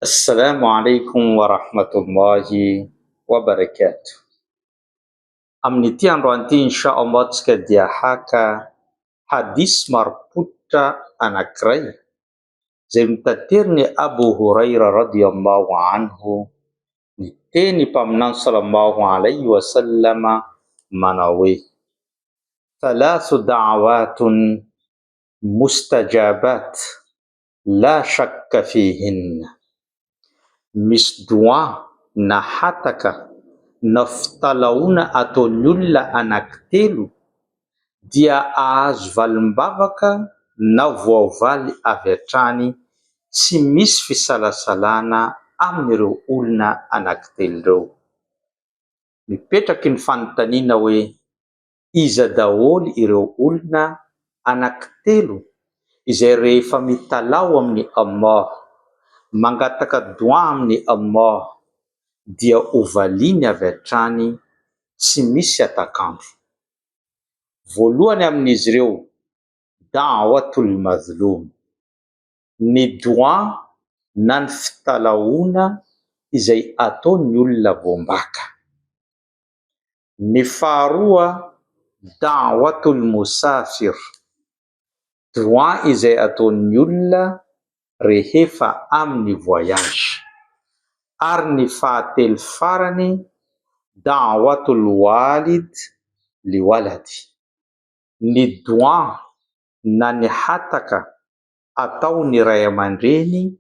Assalamu alaikum wa rahmatullahi wa barakatuh. Amin'ity androany ity inshallah tsika dia haka hadis marim-pototra anankiray izay mitateriny Abu Huraira radiyallahu anhu, niteny mpaminany sallallahu alaihi wasallama manao hoe: thalathu da'awatun mustajabat la shakka fihinna. Misy doa na hataka na fitalaona ataon'ny olona anankitelo dia ahazo valimbavaka na voavaly avy hatrany, tsy misy fisalasalana amin'ireo olona anankitelo ireo. Mipetraky ny fanontaniana hoe iza daholo ireo olona anankitelo izay rehefa mitalao amin'ny Allah, mangataka doa amin'ny Allah, dia ovaliany avy hatrany, tsy misy atakandro. Voalohany amin'izy ireo, da'watul mazlum, ny doa na ny fitalaona izay ataon'ny olona voambaka. Ny faharoa, da'watul musafir, doa izay ataon'ny olona rehefa amin'ny voyage. Ary ny fahatelo farany, da'watul walid liwaladi, ny doa na ny hataka ataon'ny ray aman-dreny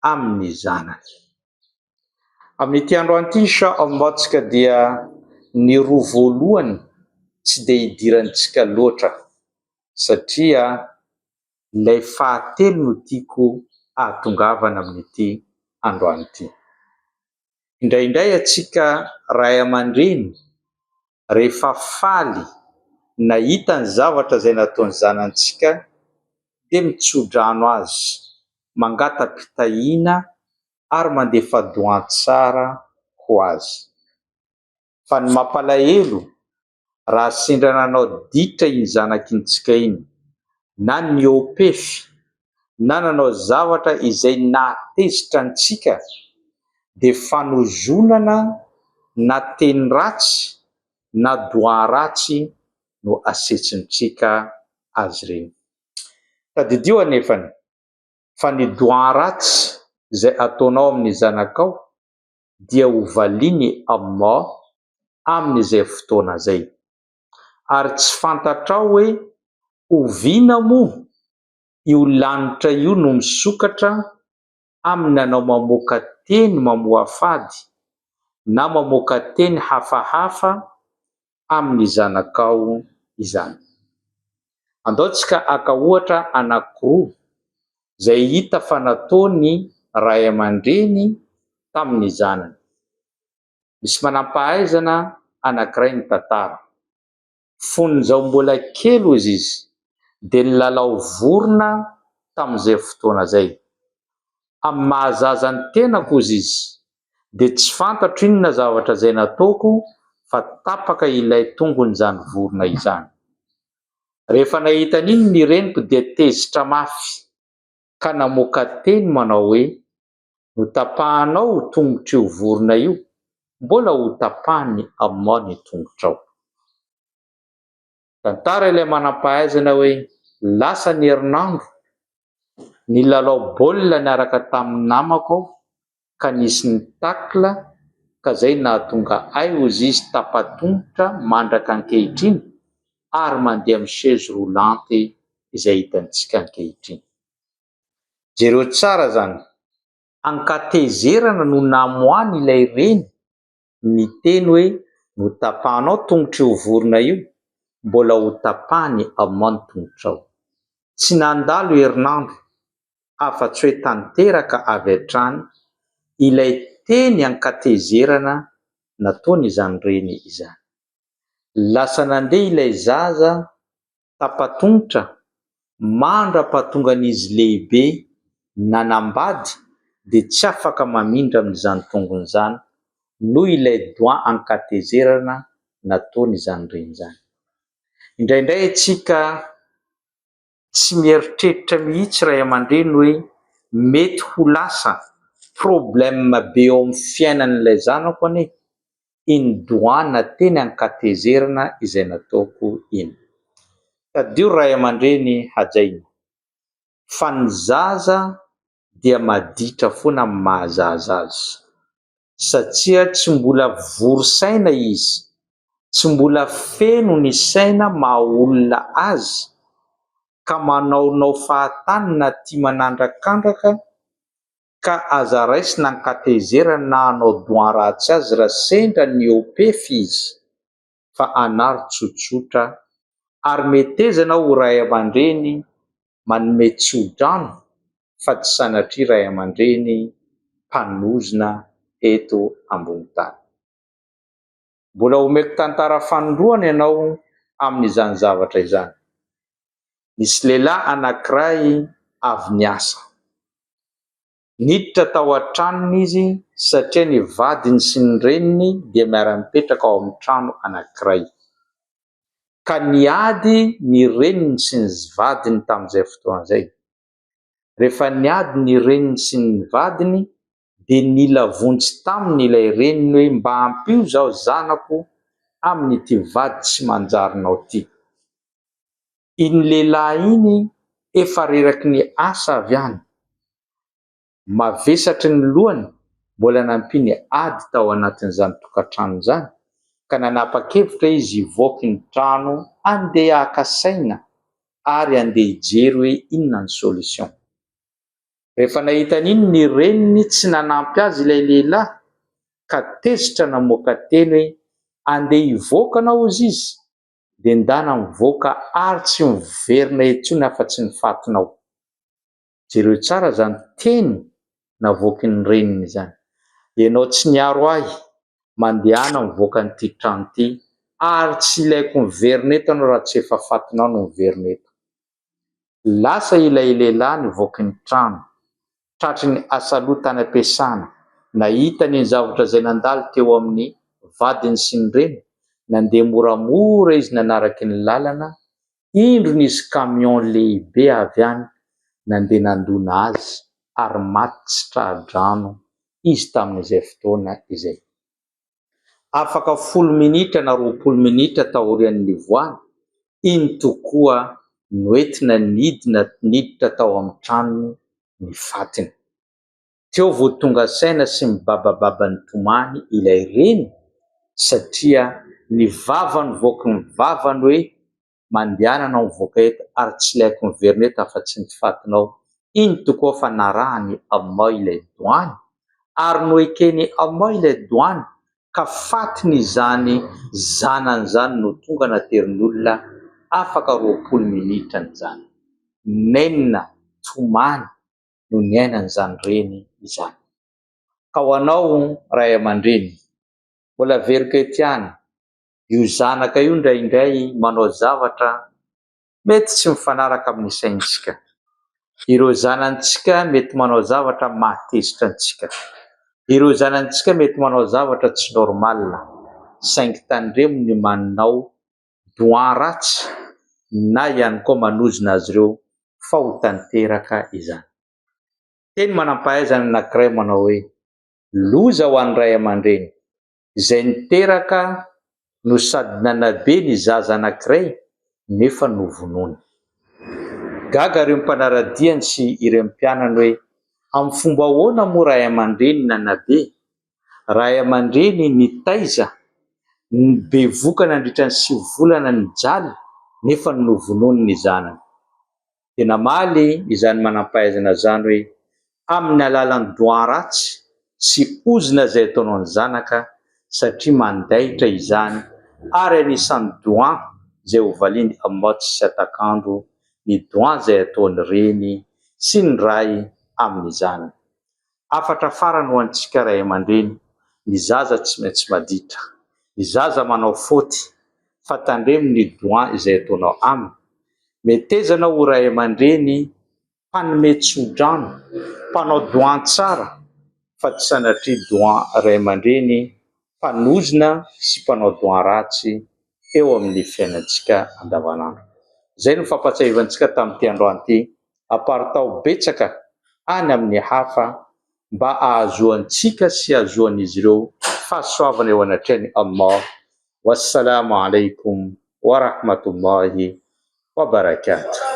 amin'ny zanany. Amin'ity androany ity inshallah tsika dia ny roa voalohany tsy dia idirantsika loatra satria ilay fahatelo no tiako ahatongavana amin'ity androany ity. Indraindray atsika ray aman-dreny rehefa faly na hita ny zavatra izay nataon'ny zanantsika dia mitso-drano azy, mangata-pitahiana ary mandefa doa tsara ho azy. Fa ny mampalahelo, raha sendra nanao ditra iny zanakintsika iny, na niopefy, na nanao zavatra izay nahatezitra antsika, dia fanozonana na teny ratsy na doa ratsy no asetsintsika azy ireny. Tadidio anefany fa ny doa ratsy izay ataonao amin'ny zanakao dia hovaliany Allah amin'izay fotoana izay, ary tsy fantatrao hoe oviana moa io lanitra io no misokatra amin'ny anao mamoaka teny mamoa fady na mamoaka teny hafahafa amin'ny zanakao izany. Andaotsika aka ohatra anankiroa izay hita fa nataony ray aman-dreny tamin'ny zanany. Misy manam-pahaizana anankiray ny tantara. Fonizao mbola kely hozy izy dia nilalao vorona tamin'izay fotoana izay. Amin'ny mahazazany tenako hozy izy dia tsy fantatro inona zavatra izay nataoko fa tapaka ilay tongon'izany vorona izany. Rehefa nahita an'iny ny reniko dia tezitra mafy ka namoaka teny manao hoe: notapahanao tongotr'io vorona io, mbola ho tapahany Allah ny tongotrao. Tantara ilay manam-pahaizana hoe lasa ny herinandro nilalao baolina niaraka tamin'ny namako aho ka nisy ny takla, ka izay nahatonga ahy hozy izy tapa-tongotra mandraka ankehitriny ary mandeha amin'ny chaise roulante izay hitantsika ankehitriny. Jereo tsara zany, ankatezerana no namoahany ilay reny ny teny hoe notapahanao tongotr'io vorona io, mbola ho tapahany Allah ny tongotrao. Tsy nandalo herinandro afa-tsy hoe tanteraka avy hatrany ilay teny ankatezerana nataony izany reny izany. Lasa nandeha ilay zaza tapa-tongotra mandra-pahatongan'izy lehibe nanambady dia tsy afaka mamindra amin'izany tongony izany noho ilay doa ankatezerana nataony izany reny izany. Indraindray atsika tsy mieritreritra mihitsy ray aman-dreny hoe mety ho lasa problème be eo amin'ny fiainan'ilay zanako ane, iny doana teny ankatezerana izay nataoko iny. Tadio ray aman-dreny hajaina fa ny zaza dia maditra foana amin'ny mahazaza azy, satria tsy mbola vorosaina izy, tsy mbola feno ny saina maha olona azy ka manaonao fahatanina tia manandrakandraka ka aza raisina ankatezerana na hanao doan ratsy azy raha sendra ny eopefy izy, fa anary tsotsotra ary metezana ho ray aman-dreny manome tsodrano fa tsy sanatria ray aman-dreny mpanozona eto ambony tany. Mbola omeko tantara fanondroana ianao amin'izany zavatra izany. Nisy lehilahy anankiray avy niasa, niditra tao an-tranony izy satria ny vadiny sy ny reniny dia miara-mipetraka ao amin'ny trano anankiray, ka niady ny reniny sy ny vadiny tamin'izay fotoana izay. Rehefa niady ny reniny sy ny vadiny dia nila vonjy taminy ilay reniny hoe mba ampio zao zanako amin'ity vady tsy manjarinao ty. Iny lehilahy iny efa reraky ny asa avy any, mavesatry ny lohany mbola nampiny ady tao anatin'izany tokantrano izany, ka nanapa-kevitra izy hivoaka ny trano andeha haka saina ary andeha hijery hoe inona ny solution. Rehefa nahita an'iny ny reniny tsy nanampy azy ilay lehilahy ka tezitra namoaka teny hoe andeha hivoaka anao ozy izy dia ndana mivoaka ary tsy miverina etsony afa-tsy ny fatinao. Jereo tsara zany teny navoaky ny reniny izany: ianao tsy niaro ahy mandehana mivoaka n'ity trano ity ary tsy ilaiko miverina eto anao raha tsy efa fatinao no miverina eto. Lasa ilay lehilahy nivoaky ny trano, tratry ny asaloha tany am-piasana, nahita ny zavatra izay nandalo teo amin'ny vadiny sy ny reniny, nandeha moramora izy nanaraky ny lalana, indro nisy camion lehibe avy any nandeha nandona azy ary maty tsy tra-drano izy tamin'izay fotoana izay. Afaka 10 minitra na 20 minitra taorian'ny nivoany, iny tokoa noentina niditra tao amin'ny tranony ny fatiny. Teo vao tonga saina sy mibabababa ny tomany ilay reny, satria ny vavany voaky ny vavany hoe mandehana anao mivoaka eto ary tsy ilaiko miverina eto afa-tsy ny fatinao. Iny tokoa fa narahany amao ilay doany ary noekeny amao ilay doany ka fatiny izany zanany izany no tonga naterin'olona afaka 20 minitra n'izany. Nenina tomany no niainan'izany reny izany. Ka ho anao ray aman-dreny, mbola verika ety ihany, io zanaka io indraindray manao zavatra mety tsy mifanaraka amin'ny saintsika. Ireo zanantsika mety manao zavatra mahatezitra antsika. Ireo zanantsika mety manao zavatra tsy normal, saingy tandremo ny manao doan ratsy na ihany koa manozona azy ireo fa ho tanteraka izany. Teny manam-pahaizana anankiray manao hoe loza ho an'ny ray aman-dreny izay niteraka no sady nanabe ny zaza anankiray nefa novonony. Gaga ireo mpanaradiany sy ireo mpianany hoe amin'ny fomba ahoana moa ray aman-dreny nanabe, ray aman-dreny nitaiza ny bevoka nandritra ny 9 volana ny jaly nefa novonony ny zanany. Tena maly izany manam-pahaizana zany hoe amin'ny alalan'ny doan ratsy sy ozina izay ataonao ny zanaka, satria mandaitra izany ary anisan'ny doan izay hovaliany amin'ny tsy atakandro ny doan izay ataony reny sy ny ray amin'ny zanany. Afatra farany ho antsika ray aman-dreny, ny zaza tsy maintsy maditra, ny zaza manao faute, fa tandremo ny doan izay ataonao aminy. Metezana ho ray aman-dreny mpanome tsodrano, mpanao doan tsara, fa tsy sanatria doan ray aman-dreny mpanozona sy mpanao doan ratsy eo amin'ny fiainantsika andavanandro. Zay no fampatsiavantsika tamin'ity androany ity, aparitao betsaka any amin'ny hafa mba ahazoantsika sy ahazoan'izy ireo fahasoavana eo anatrany Allah. Wassalamu alaikum wa rahmatullahi wa barakatuh.